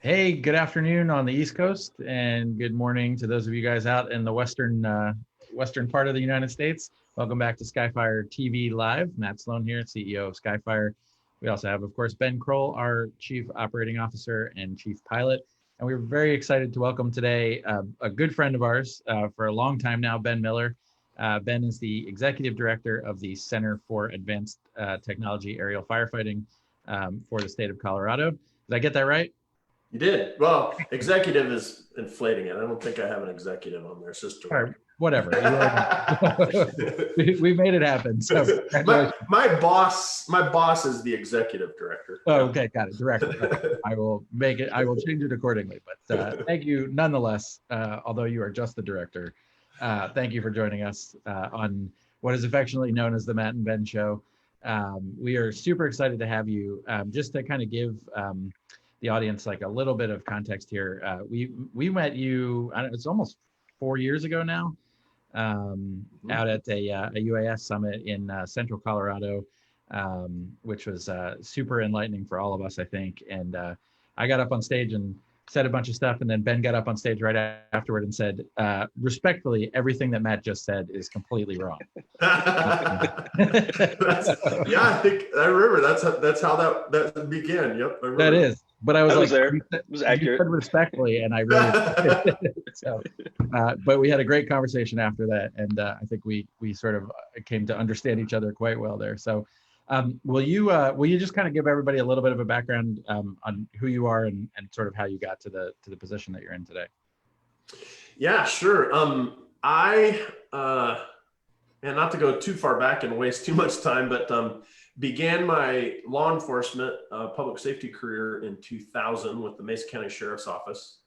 Hey, good afternoon on the East Coast, and good morning to those of you guys out in the western part of the United States. Welcome back to Skyfire TV Live. Matt Sloan here, CEO of Skyfire. We also have, of course, Ben Kroll, our Chief Operating Officer and Chief Pilot. And we're very excited to welcome today a good friend of ours for a long time now, Ben Miller. Ben is the Executive Director of the Center for Advanced Technology Aerial Firefighting for the state of Colorado. Did I get that right? You did. Well, executive is inflating it. I don't think I have an executive on there. It's just All right, whatever. We made it happen. So my boss is the executive director. Oh, okay, got it. Director. Okay. I will change it accordingly. But thank you nonetheless, although you are just the director. Thank you for joining us on what is affectionately known as the Matt and Ben Show. We are super excited to have you. Just to kind of give the audience like a little bit of context here. We met you, it's almost 4 years ago now, out at a UAS summit in central Colorado, which was super enlightening for all of us, I think. And I got up on stage and said a bunch of stuff, and then Ben got up on stage right afterward and said, respectfully, everything that Matt just said is completely wrong. Yeah, I think I remember that's how that began. Yep, that is. But I was there. It was accurate. Respectfully, and I really. So, but we had a great conversation after that, and I think we sort of came to understand each other quite well there. So, will you just kind of give everybody a little bit of a background on who you are and sort of how you got to the position that you're in today? Yeah, sure. And not to go too far back and waste too much time, but began my law enforcement public safety career in 2000 with the Mesa County Sheriff's Office.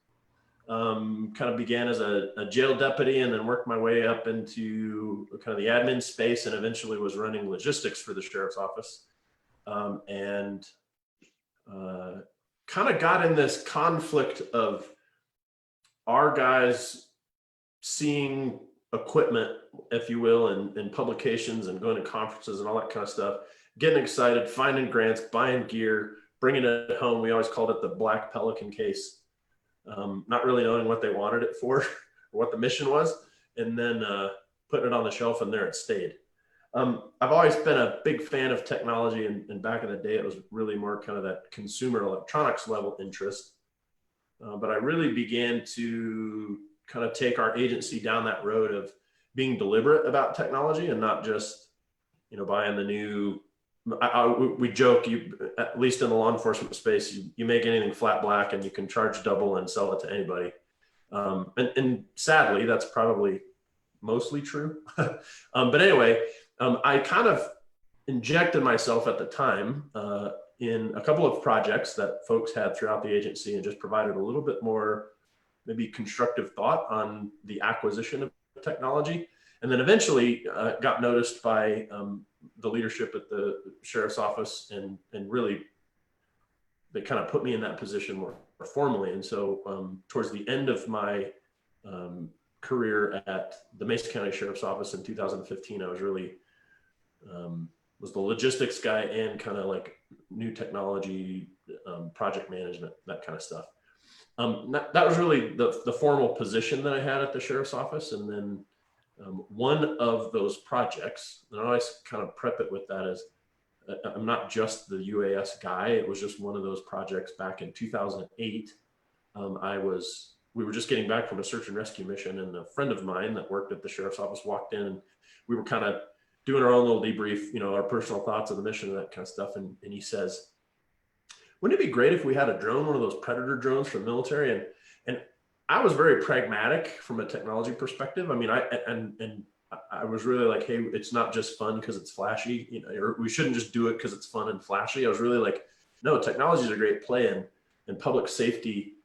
Kind of began as a jail deputy and then worked my way up into kind of the admin space and eventually was running logistics for the Sheriff's Office. And kind of got in this conflict of our guys seeing equipment, if you will, and publications and going to conferences and all that kind of stuff, getting excited, finding grants, buying gear, bringing it home. We always called it the Black Pelican case, not really knowing what they wanted it for or what the mission was, and then putting it on the shelf, and there it stayed. I've always been a big fan of technology, and back in the day, it was really more kind of that consumer electronics level interest. But I really began to kind of take our agency down that road of being deliberate about technology and not just, buying the new. We joke, at least in the law enforcement space, you make anything flat black and you can charge double and sell it to anybody. And sadly, that's probably mostly true. But anyway, I kind of injected myself at the time in a couple of projects that folks had throughout the agency and just provided a little bit more maybe constructive thought on the acquisition of technology. And then eventually got noticed by the leadership at the Sheriff's Office, and really they kind of put me in that position more formally. And so towards the end of my career at the Mesa County Sheriff's Office in 2015, I was really was the logistics guy and kind of like new technology, project management, that kind of stuff. That was really the formal position that I had at the Sheriff's Office. And then one of those projects, and I always kind of prep it with that as I'm not just the UAS guy. It was just one of those projects back in 2008. We were just getting back from a search and rescue mission, and a friend of mine that worked at the Sheriff's Office walked in, and we were kind of doing our own little debrief, our personal thoughts of the mission and that kind of stuff. And he says, wouldn't it be great if we had a drone, one of those Predator drones from the military? And I was very pragmatic from a technology perspective. I mean, I was really like, hey, it's not just fun because it's flashy, or we shouldn't just do it because it's fun and flashy. I was really like, no, technology is a great play, and public safety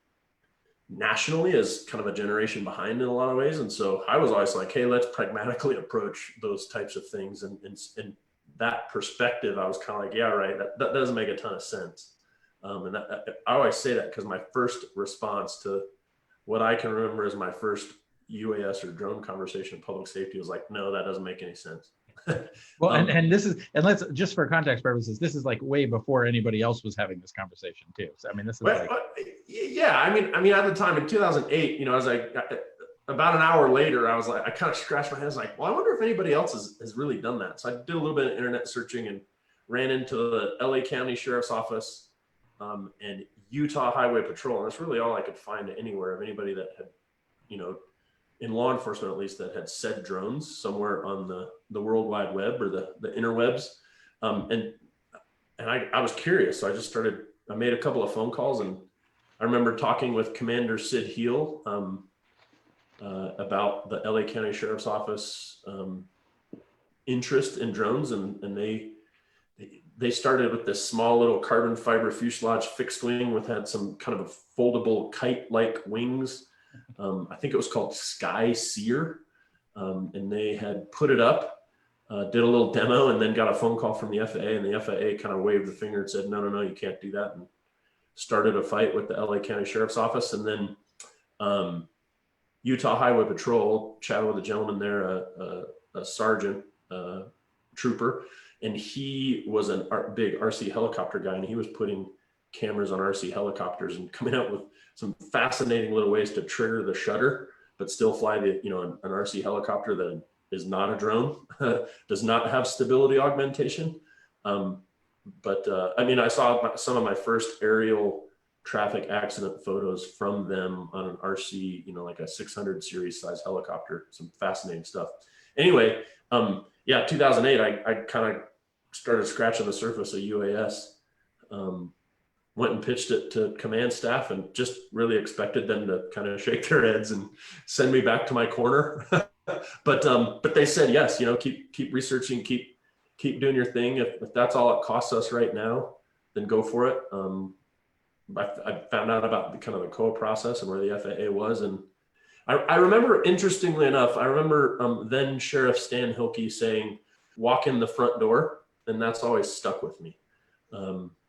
nationally is kind of a generation behind in a lot of ways. And so I was always like, hey, let's pragmatically approach those types of things. And that perspective, I was kind of like, yeah, right, that doesn't make a ton of sense. And I always say that because my first response to what I can remember as my first UAS or drone conversation in public safety was like, no, that doesn't make any sense. Well, and this is, and let's, just for context purposes, this is like way before anybody else was having this conversation too. So, I mean, this is well, like, yeah, I mean, at the time in 2008, I was like, about an hour later, I was like, I kind of scratched my head. I was like, well, I wonder if anybody else has really done that. So I did a little bit of internet searching and ran into the LA County Sheriff's Office and Utah Highway Patrol. And that's really all I could find anywhere of anybody that had, in law enforcement at least, that had said drones somewhere on the World Wide Web or the interwebs. And I was curious. So I made a couple of phone calls, and I remember talking with Commander Sid Heel about the LA County Sheriff's Office interest in drones. And they started with this small little carbon fiber fuselage fixed wing had some kind of a foldable kite-like wings. I think it was called Skyfire. And they had put it up, did a little demo, and then got a phone call from the FAA, and the FAA kind of waved the finger and said, no, you can't do that. And started a fight with the LA County Sheriff's Office. And then Utah Highway Patrol chatted with a gentleman there, a sergeant, trooper, and he was a big RC helicopter guy, and he was putting cameras on RC helicopters and coming out with some fascinating little ways to trigger the shutter, but still fly an RC helicopter that is not a drone, does not have stability augmentation. But I saw some of my first aerial traffic accident photos from them on an RC, like a 600 series size helicopter, some fascinating stuff. Anyway, 2008, I kind of started scratching the surface of UAS, went and pitched it to command staff, and just really expected them to kind of shake their heads and send me back to my corner. But they said, yes, keep researching, keep doing your thing. If that's all it costs us right now, then go for it. I found out about the kind of the COA process and where the FAA was. And I remember, interestingly enough, then Sheriff Stan Hilke saying, walk in the front door. And that's always stuck with me.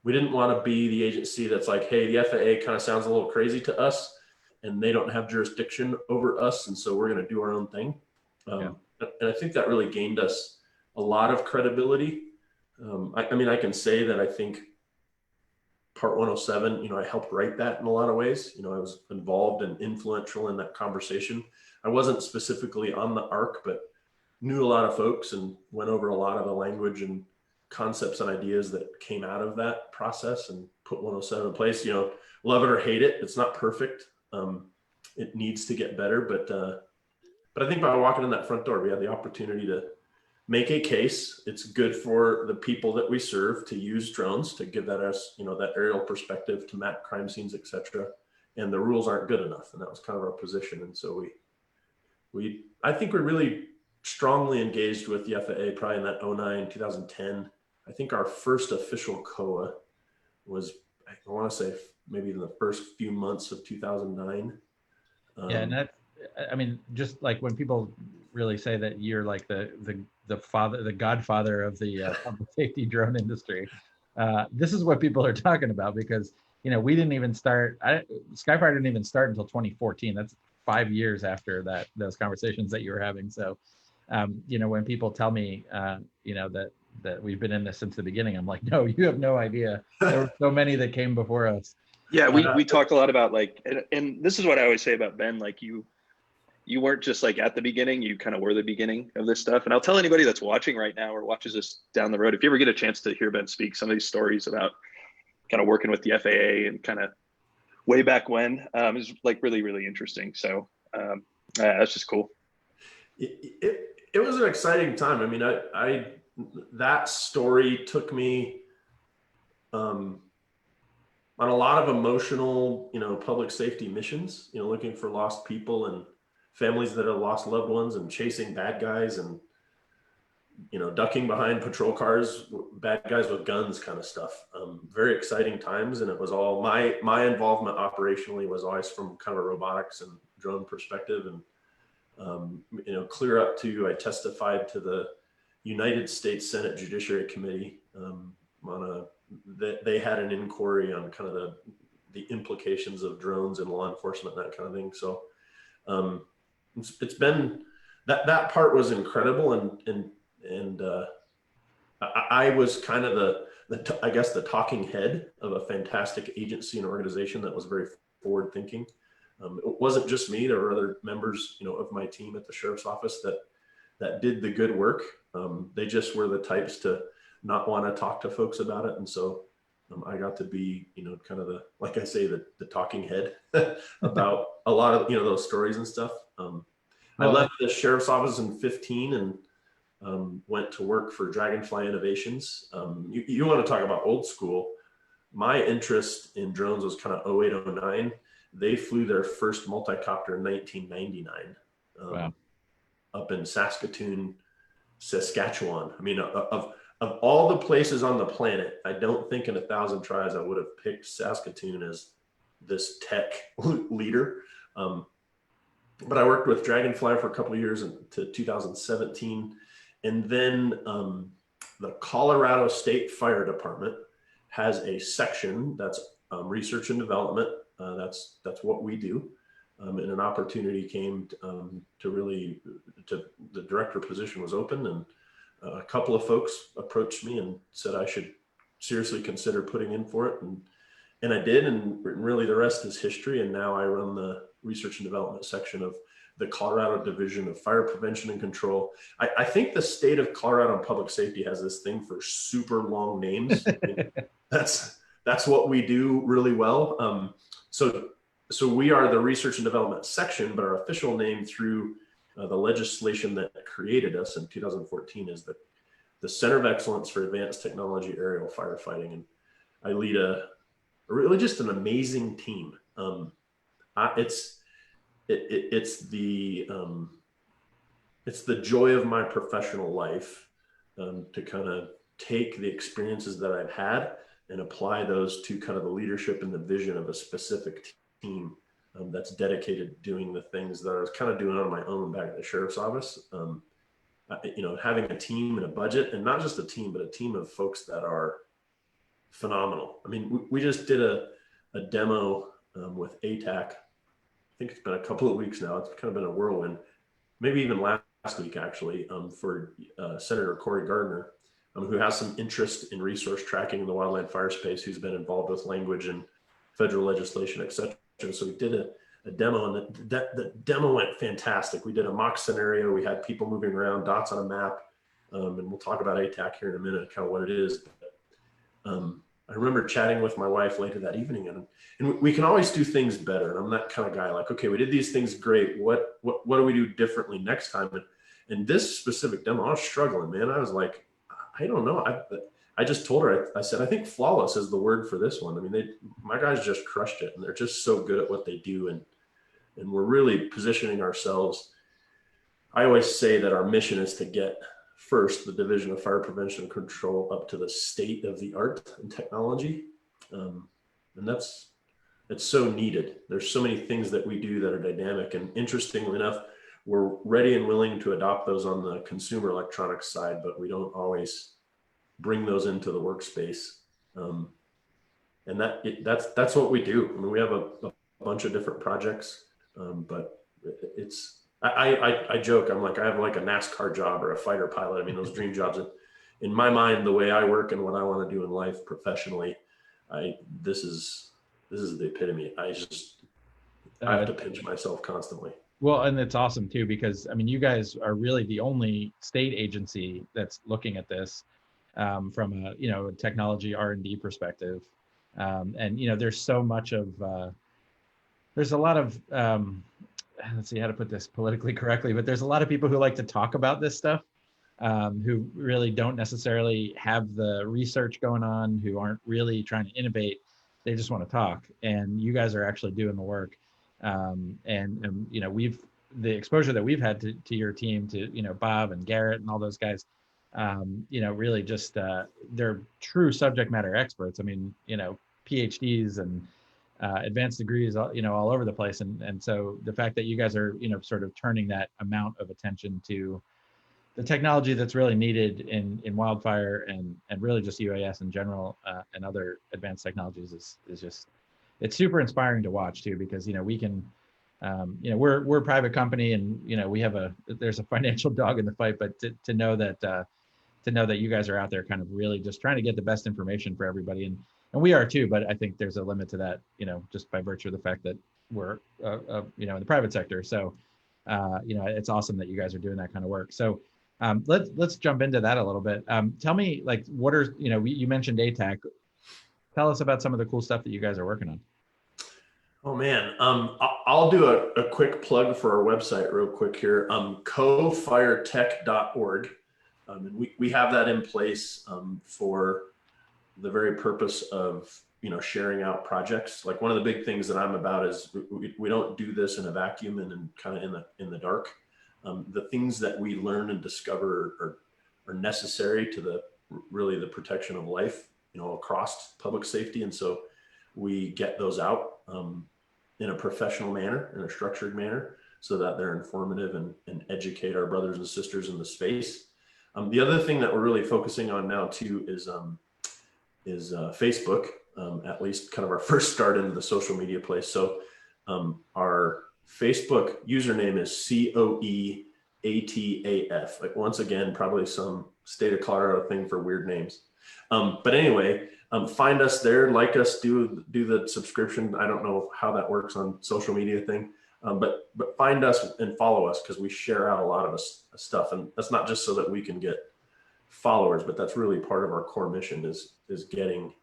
We didn't want to be the agency that's like, hey, the FAA kind of sounds a little crazy to us and they don't have jurisdiction over us. And so we're going to do our own thing. And I think that really gained us a lot of credibility. I can say that I think Part 107, I helped write that in a lot of ways. I was involved and influential in that conversation. I wasn't specifically on the ARC, but knew a lot of folks and went over a lot of the language and concepts and ideas that came out of that process and put 107 in place. Love it or hate it, it's not perfect. It needs to get better, but I think by walking in that front door, we had the opportunity to make a case. It's good for the people that we serve to use drones to give that that aerial perspective to map crime scenes, etc. And the rules aren't good enough, and that was kind of our position. And so I think we really strongly engaged with the FAA probably in that 2009, 2010. I think our first official COA was, I want to say, maybe in the first few months of 2009. And just like when people really say that you're like the godfather of the public safety drone industry, this is what people are talking about, because we didn't even start. Skyfire didn't even start until 2014. That's 5 years after those conversations that you were having. So, when people tell me, that we've been in this since the beginning, I'm like, no, you have no idea. There were so many that came before us. Yeah, we talked a lot about and this is what I always say about Ben, like you weren't just like at the beginning, you kind of were the beginning of this stuff. And I'll tell anybody that's watching right now or watches this down the road, if you ever get a chance to hear Ben speak, some of these stories about kind of working with the FAA and kind of way back when is like really, really interesting. So that's just cool. It was an exciting time. I mean, that story took me on a lot of emotional, public safety missions, looking for lost people and families that have lost loved ones and chasing bad guys and, ducking behind patrol cars, bad guys with guns kind of stuff. Very exciting times. And it was all my involvement operationally was always from kind of a robotics and drone perspective. And, clear up to, I testified to the United States Senate Judiciary Committee they had an inquiry on kind of the implications of drones in law enforcement, that kind of thing. So it's been that part was incredible, and And I was kind of I guess the talking head of a fantastic agency and organization that was very forward thinking. It wasn't just me. There were other members, of my team at the sheriff's office that did the good work. They just were the types to not want to talk to folks about it. And so I got to be, kind of like I say, the talking head about a lot of, those stories and stuff. I left the sheriff's office in 2015 and went to work for Dragonfly Innovations. You want to talk about old school. My interest in drones was kind of 08, 09. They flew their first multi-copter in 1999 Wow. up in Saskatoon, Saskatchewan. I mean, of all the places on the planet, I don't think in 1,000 tries I would have picked Saskatoon as this tech leader. But I worked with Dragonfly for a couple of years into 2017. And then the Colorado State Fire Department has a section that's research and development. That's what we do. And an opportunity came to the director position was open, and a couple of folks approached me and said I should seriously consider putting in for it. And I did, and really the rest is history. And now I run the research and development section of the Colorado Division of Fire Prevention and Control. I think the state of Colorado Public Safety has this thing for super long names. I mean, that's what we do really well. So we are the research and development section, but our official name through the legislation that created us in 2014 is the Center of Excellence for Advanced Technology Aerial Firefighting. And I lead really just an amazing team. It's the joy of my professional life to kind of take the experiences that I've had and apply those to kind of the leadership and the vision of a specific team that's dedicated to doing the things that I was kind of doing on my own back at the sheriff's office. Having a team and a budget, and not just a team, but a team of folks that are phenomenal. I mean, we just did a demo with ATAC. I think it's been a couple of weeks now. It's kind of been a whirlwind, maybe even last week actually, for Senator Cory Gardner, who has some interest in resource tracking in the wildland fire space, who's been involved with language and federal legislation, et cetera. So we did a demo, and the demo went fantastic. We did a mock scenario. We had people moving around, dots on a map, and we'll talk about ATAC here in a minute, kind of what it is. But, I remember chatting with my wife later that evening, and we can always do things better. And I'm that kind of guy, like, okay, we did these things great. What do we do differently next time? And this specific demo, I was struggling, man. I was like, I don't know. I just told her, I said, I think flawless is the word for this one. I mean, my guys just crushed it, and they're just so good at what they do. And we're really positioning ourselves. I always say that our mission is to get first the Division of Fire Prevention and Control up to the state of the art and technology. And it's so needed. There's so many things that we do that are dynamic. And interestingly enough, we're ready and willing to adopt those on the consumer electronics side, but we don't always bring those into the workspace. And that's what we do. I mean, we have a bunch of different projects, but I joke, I'm like, I have like a NASCAR job or a fighter pilot. I mean, those dream jobs. In my mind, the way I work and what I want to do in life professionally, this is the epitome. I have to pinch myself constantly. Well, and it's awesome too, because I mean, you guys are really the only state agency that's looking at this from a technology R&D perspective, and there's so much of there's a lot of let's see how to put this politically correctly, but there's a lot of people who like to talk about this stuff, who really don't necessarily have the research going on, who aren't really trying to innovate. They just want to talk, and you guys are actually doing the work. And the exposure that we've had to your team, to Bob and Garrett and all those guys, really just they're true subject matter experts. I mean, PhDs and advanced degrees, all over the place. And so the fact that you guys are, sort of turning that amount of attention to the technology that's really needed in wildfire and really just UAS in general, and other advanced technologies is just, it's super inspiring to watch too, because, we can we're a private company, and we have there's a financial dog in the fight, but to know that you guys are out there kind of really just trying to get the best information for everybody, and we are too, but I think there's a limit to that, just by virtue of the fact that we're in the private sector. So it's awesome that you guys are doing that kind of work. So let's jump into that a little bit. Tell me, like, what are you mentioned ATAC. Tell us about some of the cool stuff that you guys are working on. Oh man, I'll do a quick plug for our website real quick here. cofiretech.org. And we have that in place for the very purpose of sharing out projects. Like, one of the big things that I'm about is we don't do this in a vacuum and kind of in the dark. The things that we learn and discover are necessary to the protection of life, across public safety. And so we get those out in a professional manner, in a structured manner, so that they're informative and educate our brothers and sisters in the space. The other thing that we're really focusing on now too is Facebook, at least kind of our first start into the social media place. So our Facebook username is COEATAF. Like, once again, probably some state of Colorado thing for weird names. But anyway, find us there, like us, do the subscription. I don't know how that works on social media thing, but find us and follow us, because we share out a lot of stuff, and that's not just so that we can get followers, but that's really part of our core mission is getting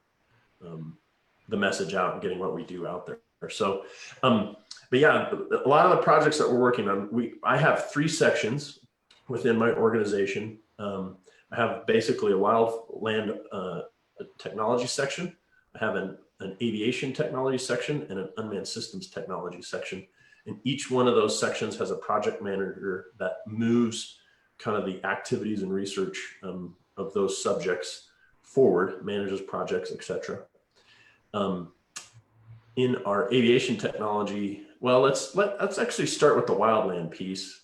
the message out and getting what we do out there. So, but yeah, a lot of the projects that we're working on, I have 3 sections within my organization. I have basically a wildland technology section. I have an aviation technology section and an unmanned systems technology section. And each one of those sections has a project manager that moves kind of the activities and research of those subjects forward, manages projects, etc. In our aviation technology, well, let's actually start with the wildland piece,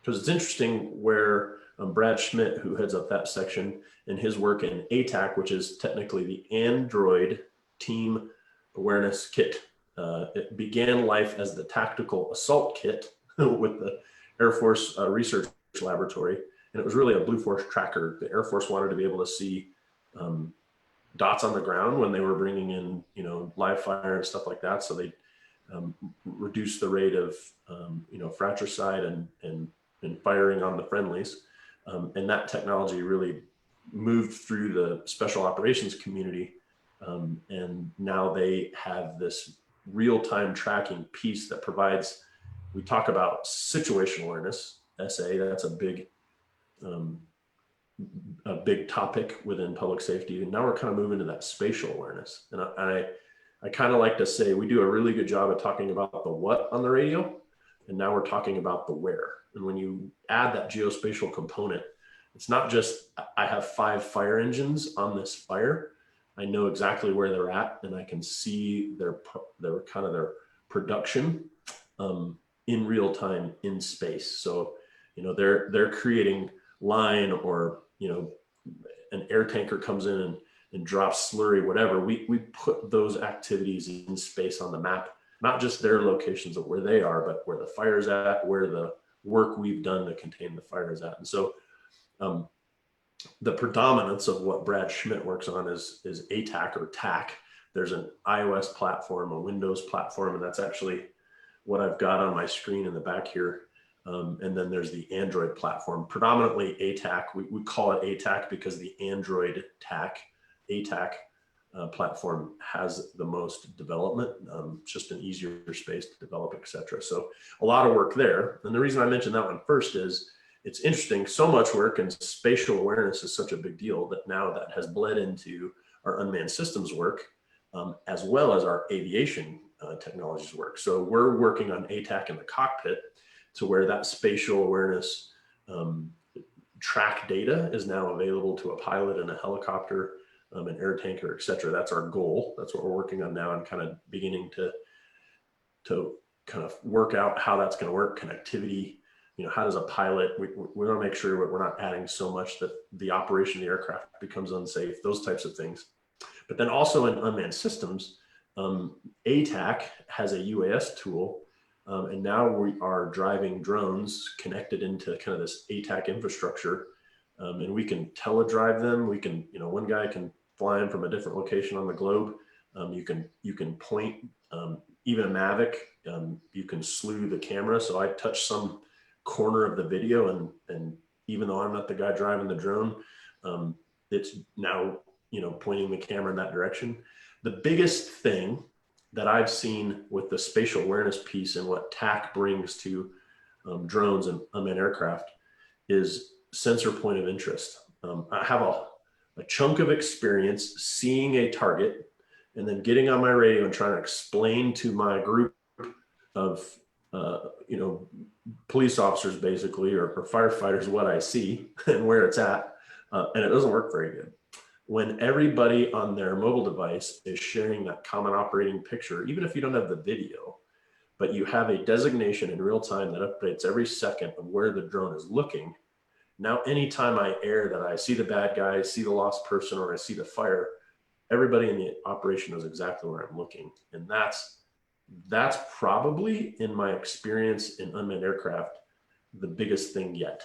because it's interesting where Brad Schmidt, who heads up that section, and his work in ATAC, which is technically the Android Team Awareness Kit. It began life as the Tactical Assault Kit with the Air Force Research Laboratory, and it was really a Blue Force tracker. The Air Force wanted to be able to see dots on the ground when they were bringing in, live fire and stuff like that. So they reduced the rate of, fratricide and firing on the friendlies. And that technology really moved through the special operations community. And now they have this real-time tracking piece that provides, we talk about situational awareness, SA, that's a big topic within public safety. And now we're kind of moving to that spatial awareness. And I kind of like to say we do a really good job of talking about the what on the radio, and now we're talking about the where. And when you add that geospatial component, it's not just, I have 5 fire engines on this fire. I know exactly where they're at, and I can see their kind of their production in real time in space. So, they're creating line, or, an air tanker comes in and drops slurry, whatever. We put those activities in space on the map, not just their locations of where they are, but where the fire's at, where the work we've done to contain the fire is at. And so the predominance of what Brad Schmidt works on is ATAC or TAC. There's an iOS platform, a Windows platform, and that's actually what I've got on my screen in the back here. And then there's the Android platform, predominantly ATAC. We call it ATAC because the Android ATAC platform has the most development, just an easier space to develop, etc. So a lot of work there. And the reason I mentioned that one first is it's interesting, so much work, and spatial awareness is such a big deal that now that has bled into our unmanned systems work, as well as our aviation technologies work. So we're working on ATAC in the cockpit, to where that spatial awareness track data is now available to a pilot in a helicopter, an air tanker, et cetera. That's our goal. That's what we're working on now, and kind of beginning to kind of work out how that's going to work. Connectivity, how does a pilot, we want to make sure that we're not adding so much that the operation of the aircraft becomes unsafe, those types of things. But then also in unmanned systems, ATAC has a UAS tool And now we are driving drones connected into kind of this ATAC infrastructure. And we can teledrive them. We can, one guy can fly in from a different location on the globe. You can point, even a Mavic, you can slew the camera. So I touch some corner of the video, and even though I'm not the guy driving the drone, it's now, pointing the camera in that direction. The biggest thing that I've seen with the spatial awareness piece and what TAC brings to drones and unmanned aircraft is sensor point of interest. I have a chunk of experience seeing a target and then getting on my radio and trying to explain to my group of, police officers basically, or firefighters, what I see and where it's at. And it doesn't work very good. When everybody on their mobile device is sharing that common operating picture, even if you don't have the video, but you have a designation in real time that updates every second of where the drone is looking. Now, anytime I air that I see the bad guy, see the lost person, or I see the fire, everybody in the operation knows exactly where I'm looking. And that's probably, in my experience in unmanned aircraft, the biggest thing yet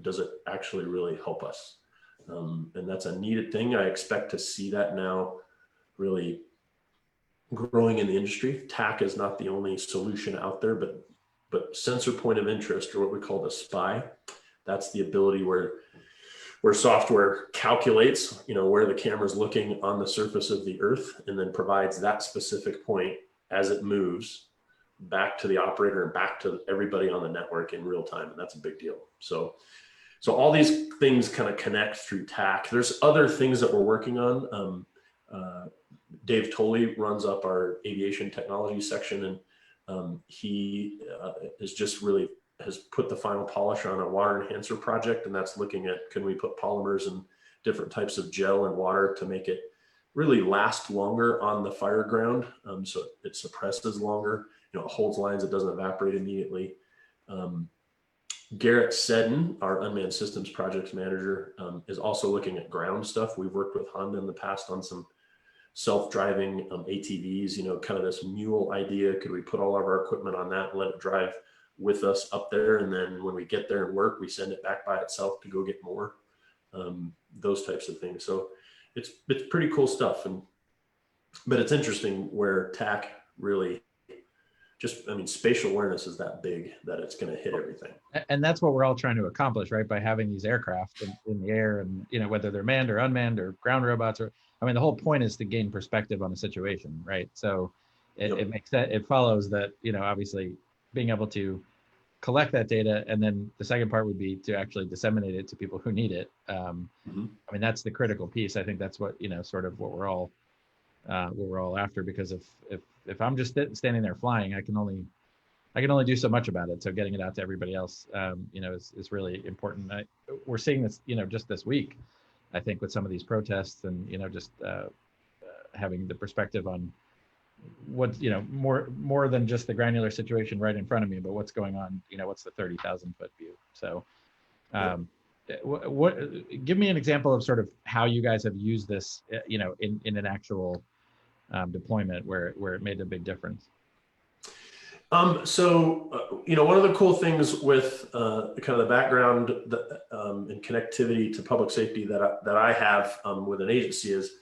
does it actually really help us? And that's a needed thing. I expect to see that now really growing in the industry. TAC is not the only solution out there, but sensor point of interest, or what we call the SPY, that's the ability where software calculates, where the camera's looking on the surface of the earth, and then provides that specific point as it moves back to the operator and back to everybody on the network in real time. And that's a big deal. So all these things kind of connect through TAC. There's other things that we're working on. Dave Tolley runs up our aviation technology section, and he has put the final polish on a water enhancer project. And that's looking at, can we put polymers and different types of gel and water to make it really last longer on the fire ground. So it suppresses longer, it holds lines, it doesn't evaporate immediately. Garrett Seddon, our unmanned systems projects manager, is also looking at ground stuff. We've worked with Honda in the past on some self-driving ATVs, kind of this mule idea. Could we put all of our equipment on that and let it drive with us up there? And then when we get there and work, we send it back by itself to go get more, those types of things. So it's pretty cool stuff. But it's interesting where TAC really spatial awareness is that big that it's going to hit everything. And that's what we're all trying to accomplish, right? By having these aircraft in the air, and whether they're manned or unmanned or ground robots, or the whole point is to gain perspective on the situation, right? So it makes that, it follows that, obviously being able to collect that data, and then the second part would be to actually disseminate it to people who need it. That's the critical piece. I think that's what sort of what we're all after, because if I'm just standing there flying, I can only do so much about it. So getting it out to everybody else, is really important. We're seeing this, just this week, I think, with some of these protests, and just having the perspective on what more than just the granular situation right in front of me, but what's going on. What's the 30,000 foot view? So, what? Give me an example of sort of how you guys have used this, in an actual deployment where it made a big difference. One of the cool things with kind of the background and connectivity to public safety that I have with an agency is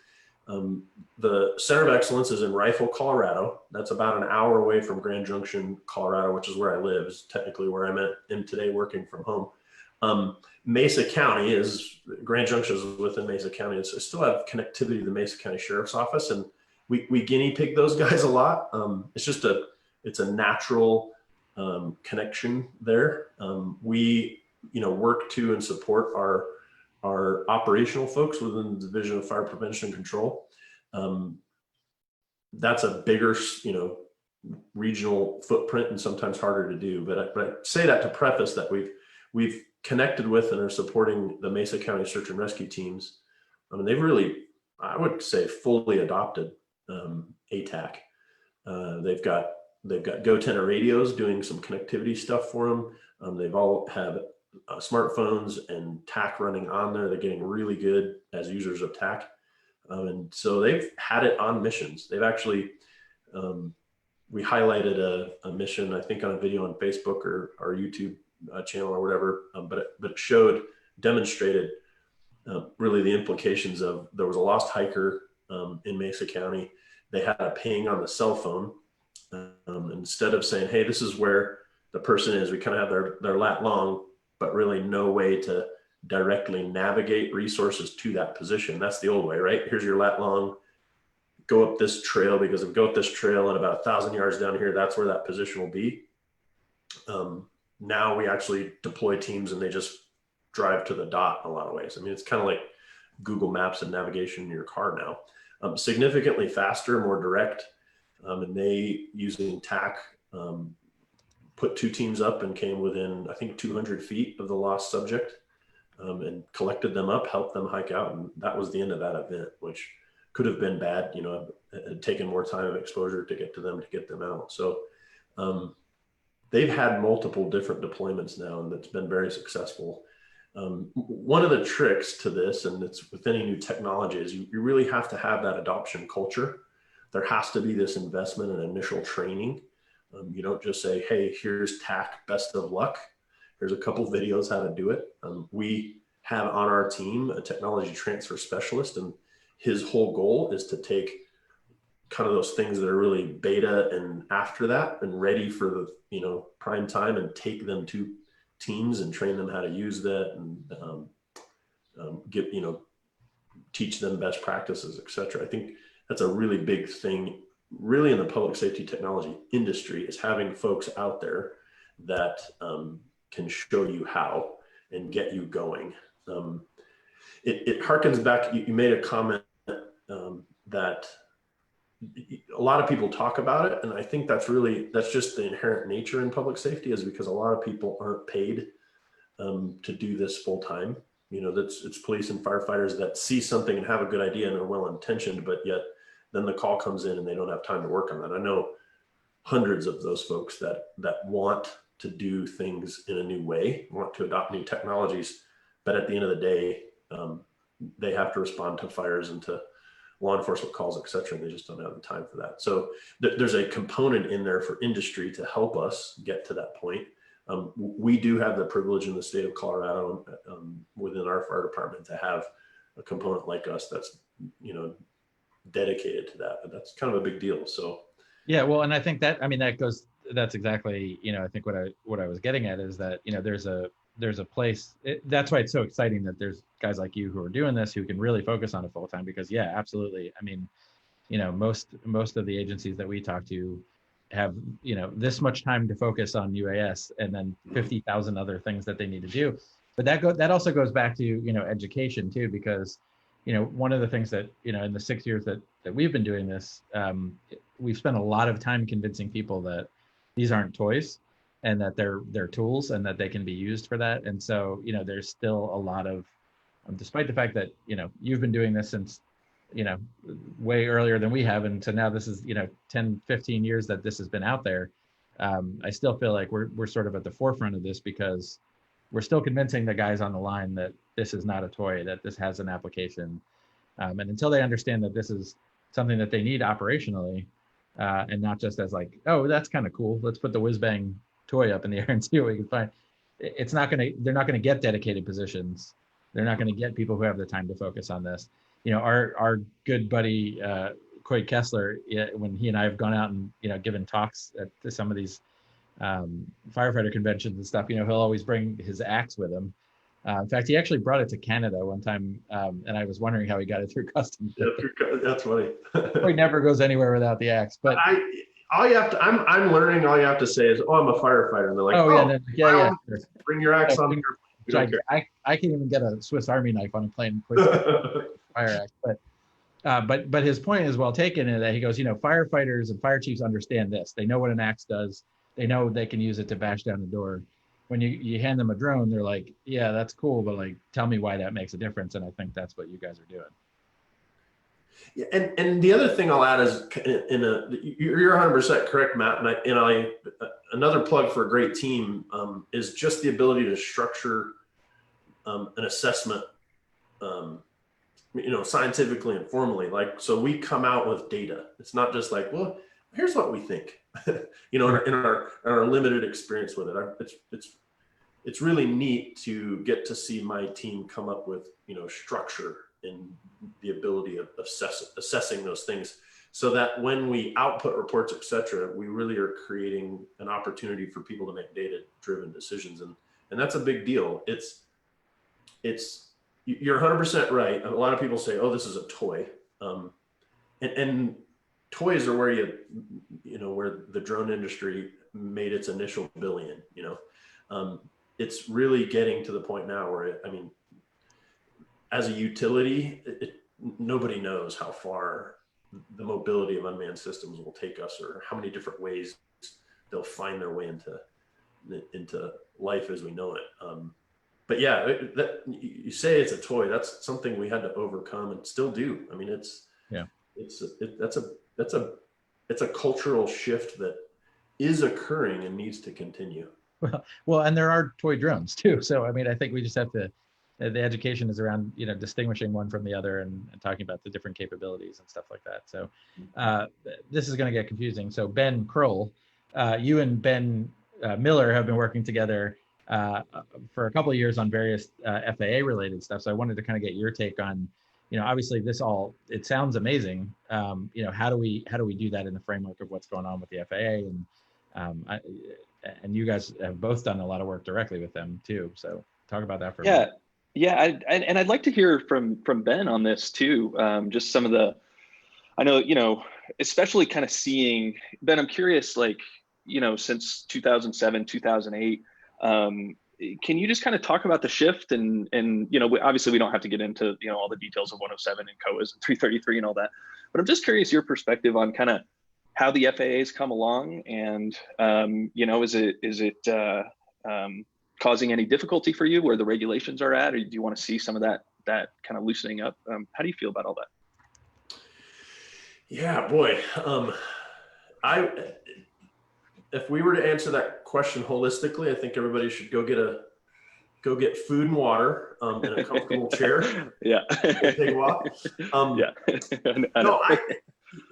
the Center of Excellence is in Rifle, Colorado. That's about an hour away from Grand Junction, Colorado, which is where I live. Is technically where am today, working from home. Mesa County Grand Junction is within Mesa County. So I still have connectivity to the Mesa County Sheriff's Office, and we guinea pig those guys a lot. It's a natural connection there. We work to and support our operational folks within the Division of Fire Prevention and Control. That's a bigger regional footprint and sometimes harder to do. But I say that to preface that we've connected with and are supporting the Mesa County Search and Rescue teams. They've really, I would say, fully adopted ATAC. They've got GoTenna radios doing some connectivity stuff for them. They've all have smartphones and TAC running on there. They're getting really good as users of TAC. And so they've had it on missions. They've actually we highlighted a mission, I think on a video on Facebook or our YouTube channel or whatever, but it showed, demonstrated really the implications of, there was a lost hiker in Mesa County. They had a ping on the cell phone. Instead of saying, hey, this is where the person is, we kind of have their lat long, but really no way to directly navigate resources to that position. That's the old way, right? Here's your lat long, go up this trail, because if we go up this trail and about 1,000 yards down here, that's where that position will be. Now we actually deploy teams and they just drive to the dot in a lot of ways. I mean, it's kind of like Google Maps and navigation in your car now. Significantly faster, more direct. And they, using TAC, put 2 teams up and came within, I think, 200 feet of the lost subject, and collected them up, helped them hike out. And that was the end of that event, which could have been bad. You know, it had taken more time of exposure to get to them, to get them out. So they've had multiple different deployments now, and it's been very successful. One of the tricks to this, and it's with any new technology, is you really have to have that adoption culture. There has to be this investment and initial training. You don't just say, hey, here's TAC, best of luck. Here's a couple videos how to do it. We have on our team a technology transfer specialist, and his whole goal is to take kind of those things that are really beta and after that and ready for the, you know, prime time, and take them to teams and train them how to use that, and get, you know, teach them best practices, et cetera. I think that's a really big thing really in the public safety technology industry, is having folks out there that can show you how and get you going. It harkens back, you made a comment that a lot of people talk about it. And I think that's just the inherent nature in public safety, is because a lot of people aren't paid to do this full time. You know, it's police and firefighters that see something and have a good idea and are well intentioned, but yet then the call comes in and they don't have time to work on that. I know hundreds of those folks that want to do things in a new way, want to adopt new technologies, but at the end of the day, they have to respond to fires and to law enforcement calls, et cetera, and they just don't have the time for that. So there's a component in there for industry to help us get to that point. We do have the privilege in the state of Colorado, within our fire department, to have a component like us that's, you know, dedicated to that, but that's kind of a big deal. So yeah, well, and I think that, I mean, that's exactly, you know, I think what I was getting at is that, you know, there's a place, that's why it's so exciting that there's guys like you who are doing this, who can really focus on it full time, because yeah, absolutely. I mean, you know, most of the agencies that we talk to have, you know, this much time to focus on UAS and then 50,000 other things that they need to do. But that also goes back to, you know, education too, because, you know, one of the things that, you know, in the 6 years that we've been doing this, we've spent a lot of time convincing people that these aren't toys, and that they're tools, and that they can be used for that. And so, you know, there's still a lot of, despite the fact that, you know, you've been doing this since, you know, way earlier than we have, and so now this is, you know, 10, 15 years that this has been out there. I still feel like we're sort of at the forefront of this, because we're still convincing the guys on the line that this is not a toy, that this has an application. And until they understand that this is something that they need operationally, and not just as like, oh, that's kind of cool, let's put the whiz bang toy up in the air and see what we can find. They're not going to get dedicated positions. They're not going to get people who have the time to focus on this. You know, our good buddy, Cory Kessler, when he and I have gone out and, you know, given talks at some of these firefighter conventions and stuff, you know, he'll always bring his axe with him. In fact, he actually brought it to Canada one time, and I was wondering how he got it through customs. That's funny. He never goes anywhere without the axe. But I'm learning. All you have to say is, "Oh, I'm a firefighter," and they're like, "Oh, yeah, sure. Bring your axe on." I can't even get a Swiss Army knife on a plane. Fire axe, but his point is well taken, in that he goes, you know, firefighters and fire chiefs understand this. They know what an axe does. They know they can use it to bash down the door. When you hand them a drone, they're like, yeah, that's cool, but like, tell me why that makes a difference. And I think that's what you guys are doing. Yeah, and the other thing I'll add is, you're 100% correct, Matt. And another plug for a great team is just the ability to structure an assessment, you know, scientifically and formally. Like, so we come out with data. It's not just like, well, here's what we think. In our limited experience with it, it's really neat to get to see my team come up with structure and the ability of assessing those things, so that when we output reports, et cetera, we really are creating an opportunity for people to make data-driven decisions, and that's a big deal. You're 100% right. A lot of people say, "Oh, this is a toy," and toys are where where the drone industry made its initial billion. It's really getting to the point now where as a utility, nobody knows how far the mobility of unmanned systems will take us, or how many different ways they'll find their way into life as we know it. But yeah, you say it's a toy. That's something we had to overcome and still do. It's a cultural shift that is occurring and needs to continue. Well, and there are toy drones too. So, I think we just have to, the education is around, distinguishing one from the other and talking about the different capabilities and stuff like that. So this is going to get confusing. So Ben Kroll, you and Ben Miller have been working together for a couple of years on various FAA related stuff. So I wanted to kind of get your take on, obviously it sounds amazing. How do we do that in the framework of what's going on with the FAA? And you guys have both done a lot of work directly with them too. So talk about that for a minute. Yeah. And I'd like to hear from Ben on this too. Just some of I know, especially kind of seeing, Ben, I'm curious, since 2007, 2008, can you just kind of talk about the shift and obviously we don't have to get into, all the details of 107 and COAs and 333 and all that, but I'm just curious your perspective on kind of how the FAA has come along and, is it causing any difficulty for you where the regulations are at, or do you want to see some of that kind of loosening up? How do you feel about all that? Yeah, boy. If we were to answer that question holistically, I think everybody should go get food and water in a comfortable chair. Yeah. Take a walk. Yeah.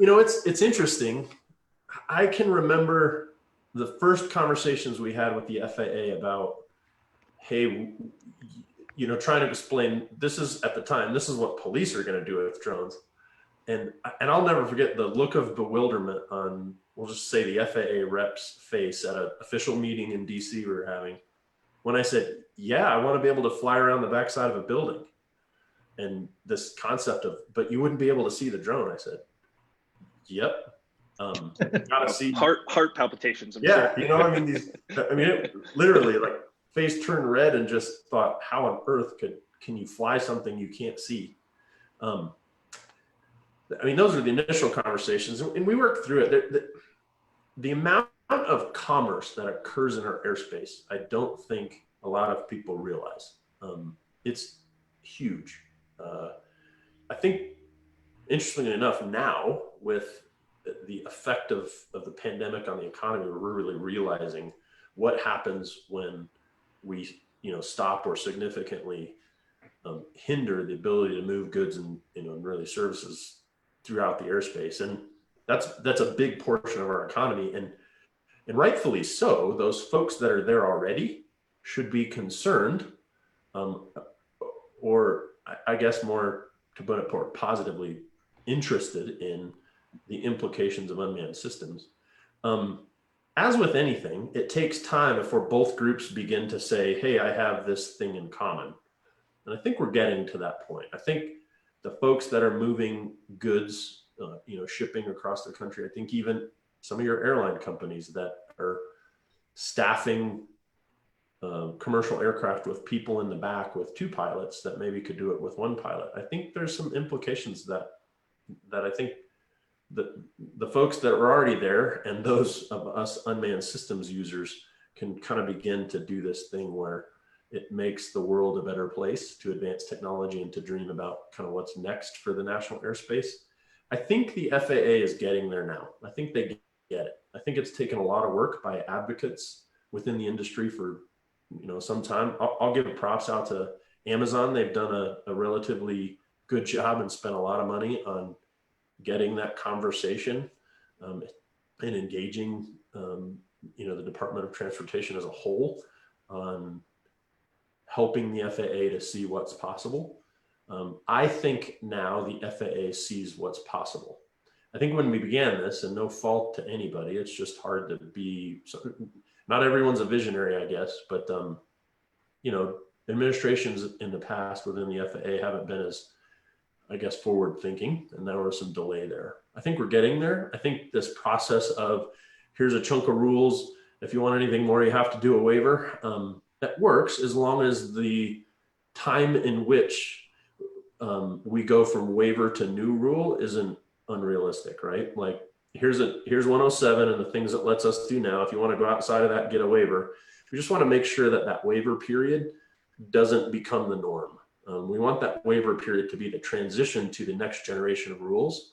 It's interesting. I can remember the first conversations we had with the FAA about, hey, trying to explain this is what police are going to do with drones. And I'll never forget the look of bewilderment on, we'll just say, the FAA rep's face at an official meeting in DC we were having, when I said, yeah, I want to be able to fly around the backside of a building. And this concept of, but you wouldn't be able to see the drone. I said, yep. Gotta see heart palpitations. I'm yeah. Sure. It literally face turned red and just thought, how on earth can you fly something you can't see? Those are the initial conversations, and we worked through it. The amount of commerce that occurs in our airspace, I don't think a lot of people realize. It's huge. I think, interestingly enough, now with the effect of the pandemic on the economy, we're really realizing what happens when we, stop or significantly hinder the ability to move goods and really services throughout the airspace, and that's a big portion of our economy, and rightfully so. Those folks that are there already should be concerned, or I guess more, to put it more positively, interested in the implications of unmanned systems. As with anything, it takes time before both groups begin to say, hey, I have this thing in common. And I think we're getting to that point. I think the folks that are moving goods, shipping across the country, I think even some of your airline companies that are staffing commercial aircraft with people in the back with 2 pilots that maybe could do it with 1 pilot. I think there's some implications that I think the folks that are already there and those of us unmanned systems users can kind of begin to do this thing where it makes the world a better place to advance technology and to dream about kind of what's next for the national airspace. I think the FAA is getting there now. I think they get it. I think it's taken a lot of work by advocates within the industry for some time. I'll give props out to Amazon. They've done a relatively good job and spent a lot of money on getting that conversation. and engaging, the Department of Transportation as a whole on helping the FAA to see what's possible. I think now the FAA sees what's possible. I think when we began this, and no fault to anybody, it's just hard to be, not everyone's a visionary, I guess, but, administrations in the past within the FAA haven't been as, I guess, forward thinking, and there was some delay there. I think we're getting there. I think this process of here's a chunk of rules. If you want anything more, you have to do a waiver. That works as long as the time in which we go from waiver to new rule isn't unrealistic, right? Like here's 107 and the things it lets us do now. If you want to go outside of that, get a waiver. We just want to make sure that that waiver period doesn't become the norm. We want that waiver period to be the transition to the next generation of rules,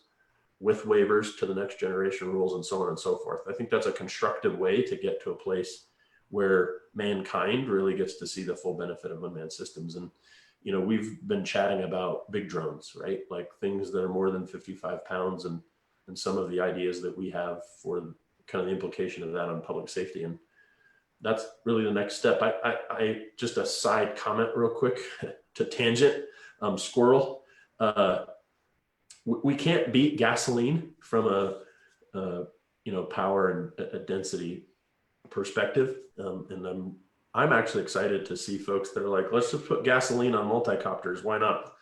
with waivers to the next generation of rules, and so on and so forth. I think that's a constructive way to get to a place where mankind really gets to see the full benefit of unmanned systems. And, we've been chatting about big drones, right? Like things that are more than 55 pounds and some of the ideas that we have for kind of the implication of that on public safety. And that's really the next step. I just a side comment real quick to tangent, squirrel. We can't beat gasoline from a power and a density perspective. And I'm actually excited to see folks that are like, let's just put gasoline on multicopters. Why not?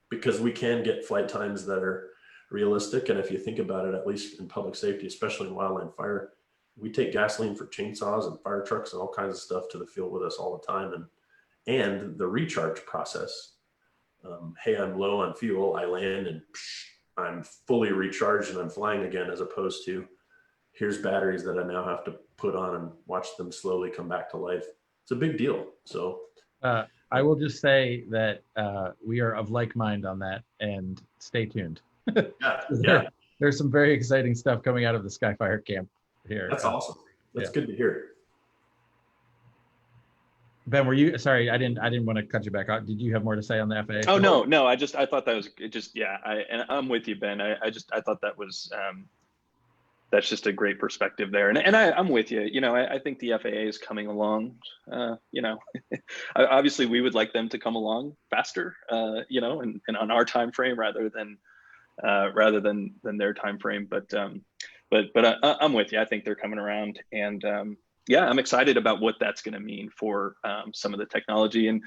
Because we can get flight times that are realistic. And if you think about it, at least in public safety, especially in wildland fire, we take gasoline for chainsaws and fire trucks and all kinds of stuff to the field with us all the time. And the recharge process. Hey, I'm low on fuel. I land and I'm fully recharged and I'm flying again, as opposed to here's batteries that I now have to put on and watch them slowly come back to life. It's a big deal. So I will just say that we are of like mind on that, and stay tuned. Yeah. There's some very exciting stuff coming out of the Skyfire camp here. That's awesome. That's good to hear. Ben, were you, sorry, I didn't want to cut you back out. Did you have more to say on the FAA? Oh, no. I thought that was just, yeah. And I'm with you, Ben. I thought that was, that's just a great perspective there. And I'm with you. I think the FAA is coming along. Obviously we would like them to come along faster, and on our time frame rather than their time frame. But I'm with you. I think they're coming around, and yeah, I'm excited about what that's going to mean for some of the technology. And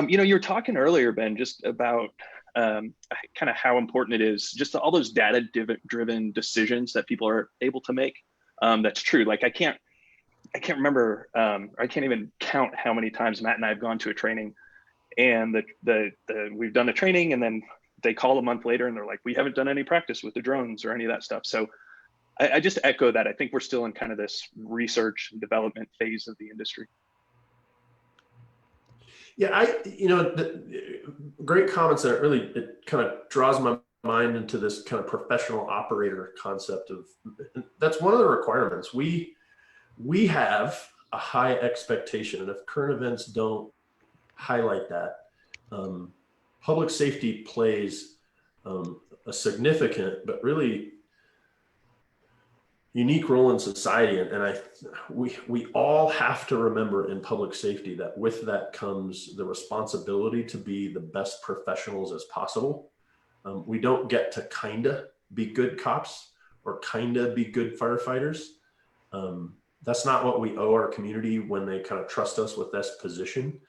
you're talking earlier, Ben, just about kind of how important it is, just all those data-driven decisions that people are able to make. That's true. Like I can't remember, I can't even count how many times Matt and I have gone to a training, and we've done a training, and then they call a month later and they're like, we haven't done any practice with the drones or any of that stuff. So I just echo that. I think we're still in kind of this research and development phase of the industry. Yeah, great comments there. It kind of draws my mind into this kind of professional operator concept of, that's one of the requirements. We have a high expectation, and if current events don't highlight that, public safety plays a significant but really unique role in society. And we all have to remember in public safety that with that comes the responsibility to be the best professionals as possible. We don't get to kinda be good cops or kinda be good firefighters. That's not what we owe our community when they kind of trust us with this position.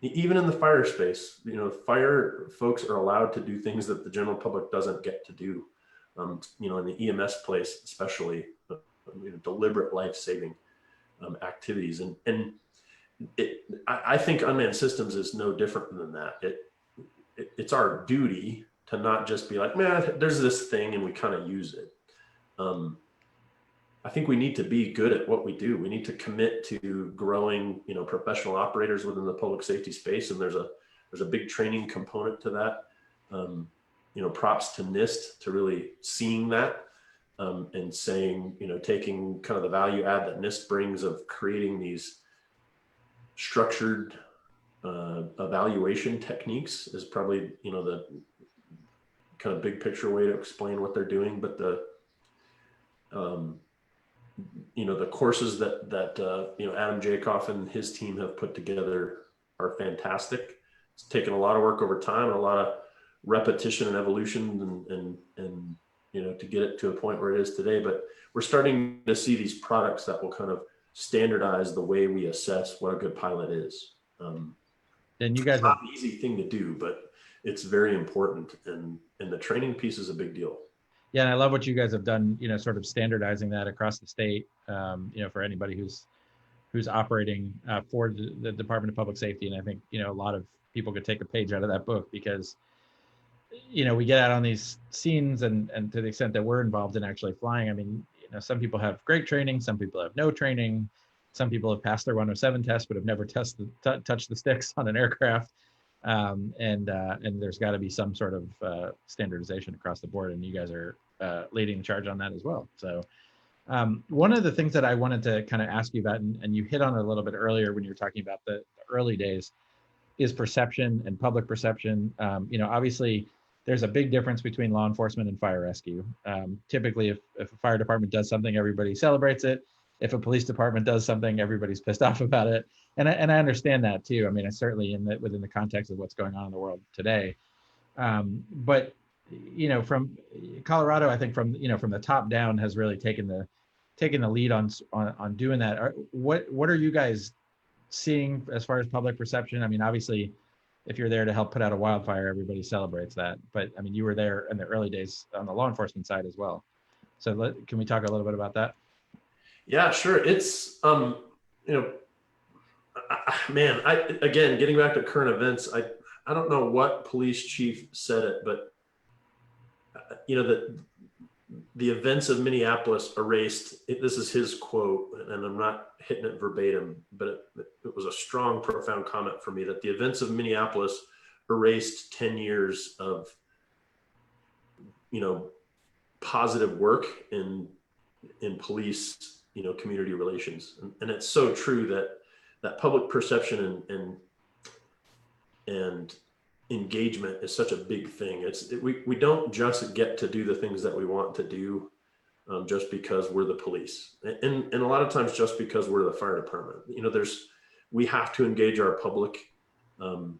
Even in the fire space, fire folks are allowed to do things that the general public doesn't get to do. In the EMS place, especially deliberate life-saving activities. And I think unmanned systems is no different than that. It's our duty to not just be like, man, there's this thing and we kind of use it. I think we need to be good at what we do. We need to commit to growing, professional operators within the public safety space. And there's a big training component to that. Props to NIST to really seeing that and saying, taking kind of the value add that NIST brings of creating these structured evaluation techniques is probably, the kind of big picture way to explain what they're doing. But The courses that Adam Jacoff and his team have put together are fantastic. It's taken a lot of work over time and a lot of repetition and evolution and to get it to a point where it is today. But we're starting to see these products that will kind of standardize the way we assess what a good pilot is. And you guys it's not an easy thing to do, but it's very important, and the training piece is a big deal. Yeah, and I love what you guys have done, sort of standardizing that across the state, for anybody who's operating for the Department of Public Safety. And I think, a lot of people could take a page out of that book, because, we get out on these scenes and to the extent that we're involved in actually flying, I mean, some people have great training, some people have no training, some people have passed their 107 test but have never touched the sticks on an aircraft. And there's got to be some sort of standardization across the board, and you guys are leading the charge on that as well. So one of the things that I wanted to kind of ask you about, and you hit on it a little bit earlier when you were talking about the early days, is perception and public perception. Obviously there's a big difference between law enforcement and fire rescue. Typically, if a fire department does something, everybody celebrates it. If a police department does something, everybody's pissed off about it. And I understand that too. I mean, it's certainly within the context of what's going on in the world today. But from Colorado, I think from the top down has really taken the lead on doing that. What are you guys seeing as far as public perception? I mean, obviously, if you're there to help put out a wildfire, everybody celebrates that. But I mean, you were there in the early days on the law enforcement side as well. So can we talk a little bit about that? Yeah, sure. It's, again, getting back to current events, I don't know what police chief said it, but the events of Minneapolis erased, this is his quote, and I'm not hitting it verbatim, but it was a strong, profound comment for me, that the events of Minneapolis erased 10 years of, positive work in police, community relations. And it's so true that public perception and engagement is such a big thing. We don't just get to do the things that we want to do just because we're the police, and a lot of times just because we're the fire department. We have to engage our public and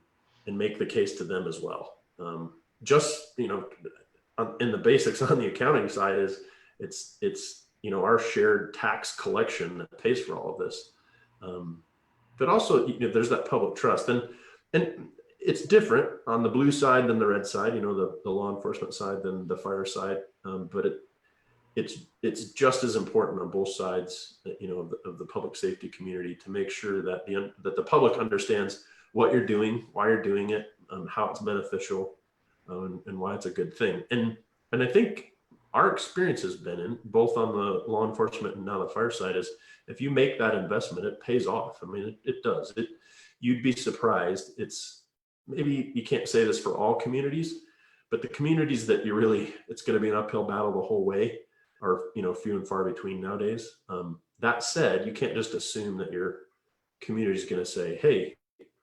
make the case to them as well. In the basics on the accounting side is it's our shared tax collection that pays for all of this. But also, there's that public trust, and it's different on the blue side than the red side, the law enforcement side than the fire side. But it's just as important on both sides, of the public safety community, to make sure that the public understands what you're doing, why you're doing it, how it's beneficial, and why it's a good thing. And I think our experience has been in both on the law enforcement and now the fire side is, if you make that investment, it pays off. I mean, it does. You'd be surprised. Maybe you can't say this for all communities, but the communities that it's going to be an uphill battle the whole way are, few and far between nowadays. That said, you can't just assume that your community is going to say, hey,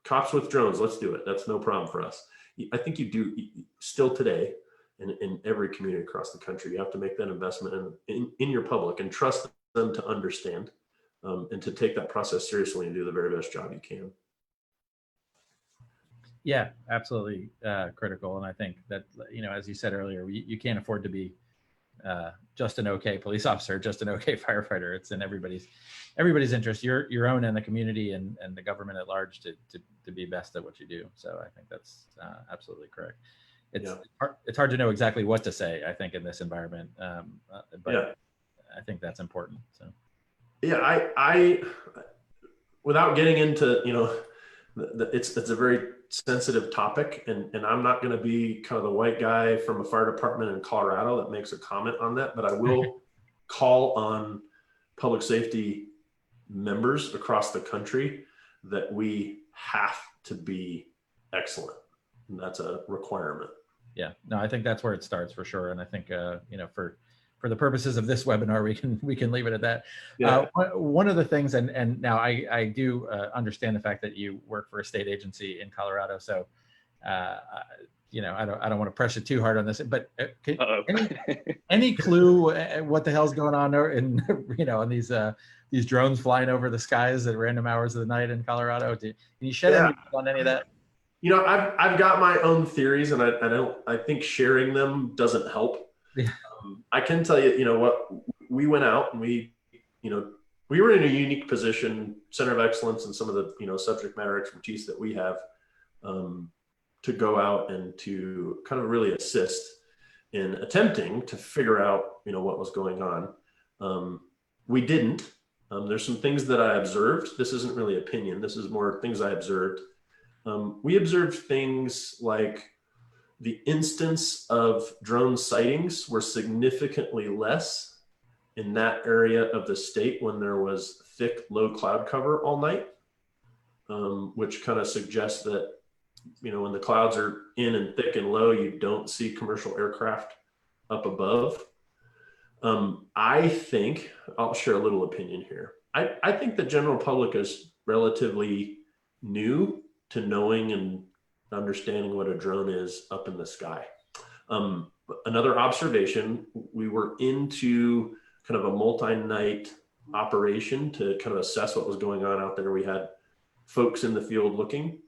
cops with drones, let's do it. That's no problem for us. I think you do still today in every community across the country. You have to make that investment in your public and trust them to understand and to take that process seriously and do the very best job you can. Yeah, absolutely critical. And I think that, as you said earlier, you can't afford to be just an okay police officer, just an okay firefighter. It's in everybody's interest, your own and the community and the government at large to be best at what you do. So I think that's absolutely correct. It's hard to know exactly what to say, I think, in this environment, but yeah. I think that's important. So yeah, I without getting into it's a very sensitive topic, and I'm not going to be kind of the white guy from a fire department in Colorado that makes a comment on that, but I will call on public safety members across the country that we have to be excellent. And that's a requirement. Yeah, no, I think that's where it starts for sure. And I think, for the purposes of this webinar, we can leave it at that. Yeah. One of the things, and now I do understand the fact that you work for a state agency in Colorado. So I don't want to press it too hard on this, but Uh-oh. any clue what the hell's going on in on these drones flying over the skies at random hours of the night in Colorado? Can you shed any light on any of that? I've got my own theories, and I think sharing them doesn't help. Yeah. I can tell you, what we went out and we were in a unique position, center of excellence, and some of the subject matter expertise that we have to go out and to kind of really assist in attempting to figure out what was going on. We didn't. There's some things that I observed. This isn't really opinion. This is more things I observed. We observed things like the instance of drone sightings were significantly less in that area of the state when there was thick, low cloud cover all night, which kind of suggests that, when the clouds are in and thick and low, you don't see commercial aircraft up above. I think, I'll share a little opinion here. I think the general public is relatively new to knowing and understanding what a drone is up in the sky. Another observation, we were into kind of a multi-night operation to kind of assess what was going on out there. We had folks in the field looking,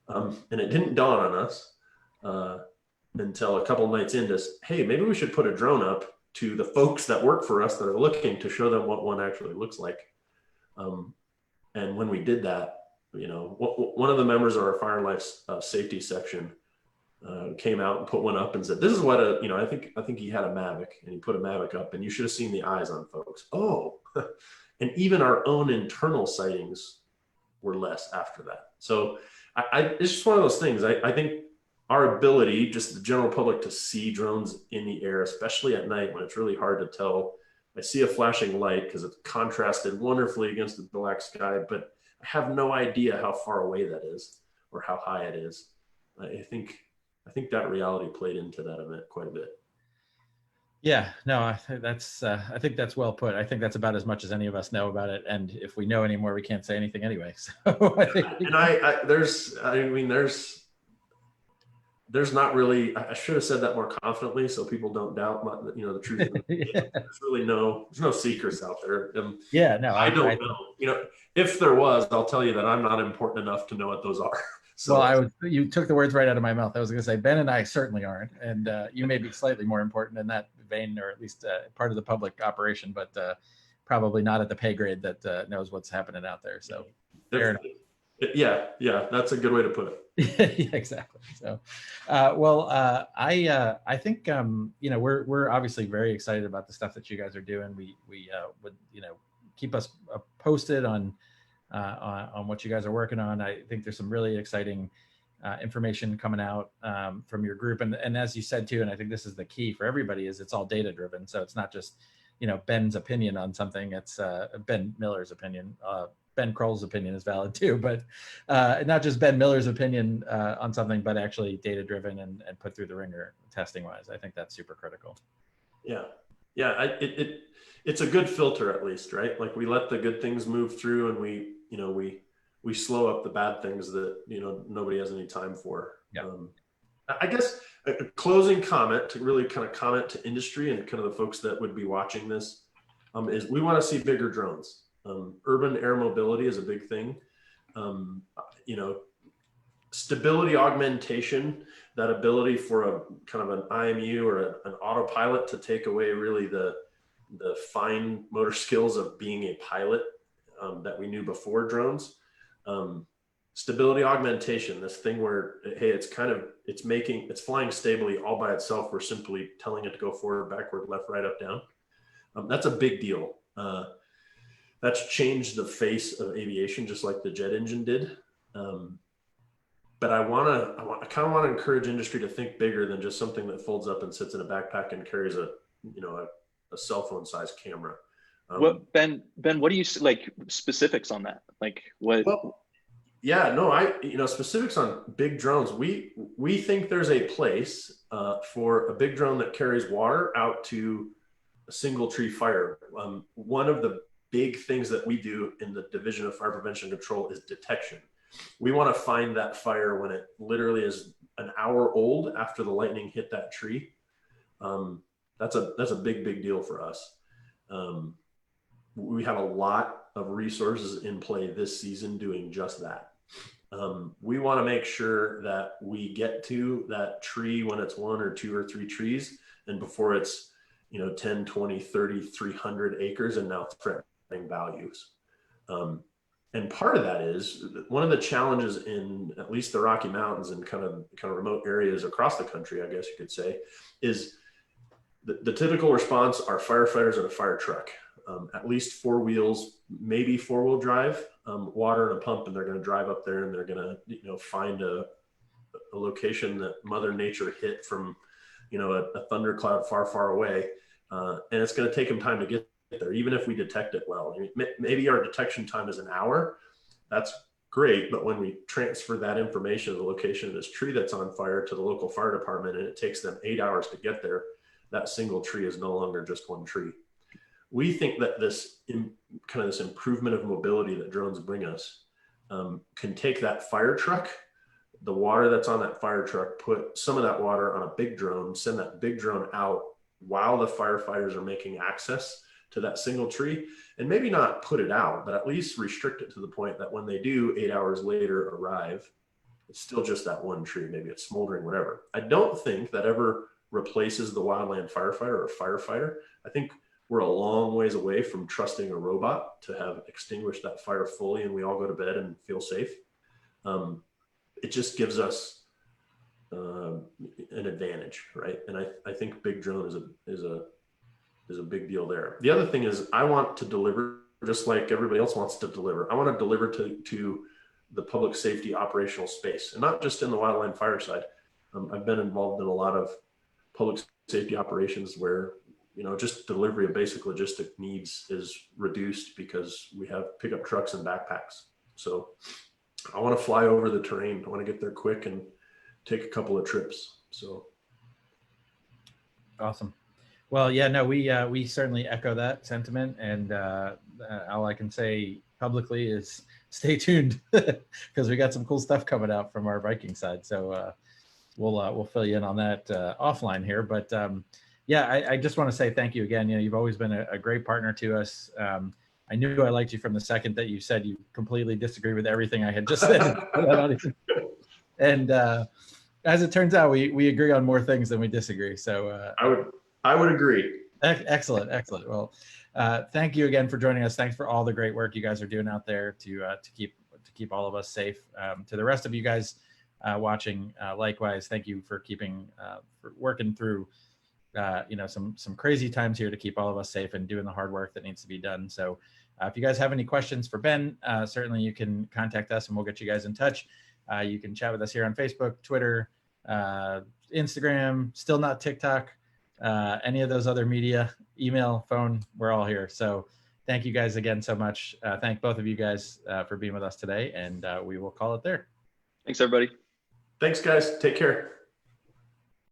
and it didn't dawn on us until a couple nights into, hey, maybe we should put a drone up to the folks that work for us that are looking to show them what one actually looks like. And when we did that, one of the members of our fire and life safety section came out and put one up and said, this is what I think he had a Mavic, and he put a Mavic up, and you should have seen the eyes on folks. Oh, and even our own internal sightings were less after that. So it's just one of those things. I think our ability, just the general public, to see drones in the air, especially at night when it's really hard to tell. I see a flashing light because it's contrasted wonderfully against the black sky, but I have no idea how far away that is or how high it is. I think that reality played into that event quite a bit. Yeah, no, I think that's well put. I think that's about as much as any of us know about it, and if we know any more, we can't say anything anyway. So I think, there's not really. I should have said that more confidently so people don't doubt the truth. Yeah. There's no secrets out there. Yeah, no, I don't know. If there was, I'll tell you that I'm not important enough to know what those are. So, well, you took the words right out of my mouth. I was going to say, Ben and I certainly aren't, and you may be slightly more important in that vein, or at least part of the public operation, but probably not at the pay grade that knows what's happening out there. So, fair enough. Yeah, that's a good way to put it. Yeah, exactly. So, I think we're obviously very excited about the stuff that you guys are doing. We would keep us posted on what you guys are working on. I think there's some really exciting information coming out from your group, and as you said too, and I think this is the key for everybody, is it's all data driven. So it's not just Ben's opinion on something. It's Ben Miller's opinion. Ben Kroll's opinion is valid too, but not just Ben Miller's opinion on something, but actually data driven and put through the ringer testing wise. I think that's super critical. Yeah. It's a good filter, at least, right? Like, we let the good things move through, and we slow up the bad things that nobody has any time for. Yeah. I guess a closing comment to really kind of comment to industry and kind of the folks that would be watching this is we want to see bigger drones. Urban air mobility is a big thing. Stability augmentation, that ability for a kind of an IMU or an autopilot to take away really the fine motor skills of being a pilot that we knew before drones. Stability augmentation, this thing where, hey, it's flying stably all by itself. We're simply telling it to go forward, backward, left, right, up, down. That's a big deal. That's changed the face of aviation, just like the jet engine did. But I kind of want to encourage industry to think bigger than just something that folds up and sits in a backpack and carries a cell phone sized camera. Ben, what do you like specifics on that? Like what? Well, yeah, no, specifics on big drones. We think there's a place for a big drone that carries water out to a single tree fire. One of the big things that we do in the Division of Fire Prevention and Control is detection. We want to find that fire when it literally is an hour old after the lightning hit that tree, that's a big deal for us. We have a lot of resources in play this season doing just that. We want to make sure that we get to that tree when it's 1 or 2 or 3 trees, and before it's 10, 20, 30, 300 acres and now threatening values. And part of that is one of the challenges in at least the Rocky Mountains and kind of remote areas across the country, I guess you could say, is the typical response are firefighters and a fire truck, at least 4 wheels, maybe 4-wheel drive, water and a pump, and they're going to drive up there and they're going to find a location that Mother Nature hit from a thundercloud far away, and it's going to take them time to get there, even if we detect it well. I mean, maybe our detection time is an hour. That's great, but when we transfer that information of the location of this tree that's on fire to the local fire department, and it takes them 8 hours to get there, that single tree is no longer just one tree. We think that this improvement of mobility that drones bring us can take that fire truck, the water that's on that fire truck, put some of that water on a big drone, send that big drone out while the firefighters are making access to that single tree, and maybe not put it out, but at least restrict it to the point that when they do 8 hours later arrive, it's still just that one tree. Maybe it's smoldering, whatever. I don't think that ever replaces the wildland firefighter or firefighter. I think we're a long ways away from trusting a robot to have extinguished that fire fully and we all go to bed and feel safe. It just gives us an advantage, right? And I think big drone is a big deal there. The other thing is I want to deliver just like everybody else wants to deliver. I want to deliver to the public safety operational space, and not just in the wildland fire side. I've been involved in a lot of public safety operations where just delivery of basic logistic needs is reduced because we have pickup trucks and backpacks. So I want to fly over the terrain. I want to get there quick and take a couple of trips. So awesome. Well, yeah, no, we certainly echo that sentiment, and all I can say publicly is stay tuned because we got some cool stuff coming out from our Viking side. So we'll fill you in on that offline here. But yeah, I just want to say thank you again. You've always been a great partner to us. I knew I liked you from the second that you said you completely disagree with everything I had just said. And as it turns out, we agree on more things than we disagree. So I would agree. Excellent. Well, thank you again for joining us. Thanks for all the great work you guys are doing out there to keep all of us safe. To the rest of you guys watching, likewise, thank you for for working through some crazy times here to keep all of us safe and doing the hard work that needs to be done. So if you guys have any questions for Ben, certainly you can contact us and we'll get you guys in touch. You can chat with us here on Facebook, Twitter, Instagram, still not TikTok, any of those other media, email, phone, we're all here. So thank you guys again so much. Thank both of you guys for being with us today, and we will call it there. Thanks, everybody. Thanks, guys. Take care.